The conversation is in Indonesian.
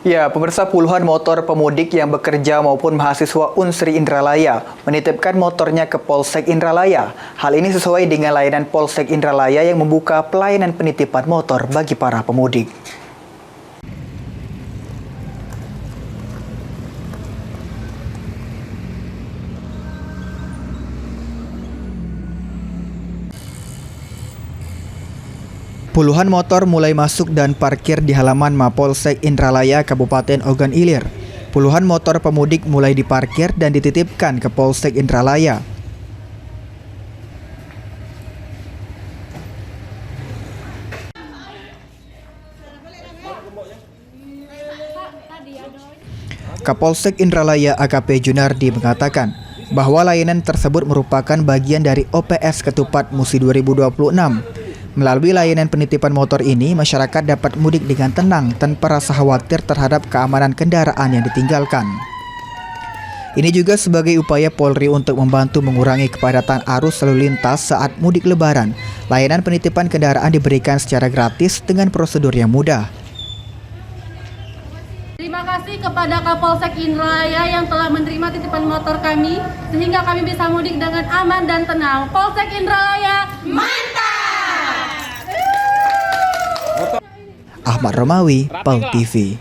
Ya, pemirsa, puluhan motor pemudik yang bekerja maupun mahasiswa Unsri Indralaya menitipkan motornya ke Polsek Indralaya. Hal ini sesuai dengan layanan Polsek Indralaya yang membuka pelayanan penitipan motor bagi para pemudik. Puluhan motor mulai masuk dan parkir di halaman Mapolsek Indralaya, Kabupaten Ogan Ilir. Puluhan motor pemudik mulai diparkir dan dititipkan ke Polsek Indralaya. Kapolsek Indralaya AKP Junardi mengatakan bahwa layanan tersebut merupakan bagian dari OPS Ketupat Musi 2026. Melalui layanan penitipan motor ini, masyarakat dapat mudik dengan tenang tanpa rasa khawatir terhadap keamanan kendaraan yang ditinggalkan. Ini juga sebagai upaya Polri untuk membantu mengurangi kepadatan arus lalu lintas saat mudik Lebaran. Layanan penitipan kendaraan diberikan secara gratis dengan prosedur yang mudah. Terima kasih kepada Kapolsek Indralaya yang telah menerima titipan motor kami, sehingga kami bisa mudik dengan aman dan tenang. Polsek Indralaya, mantap! Ahmad Romawi, PAL TV.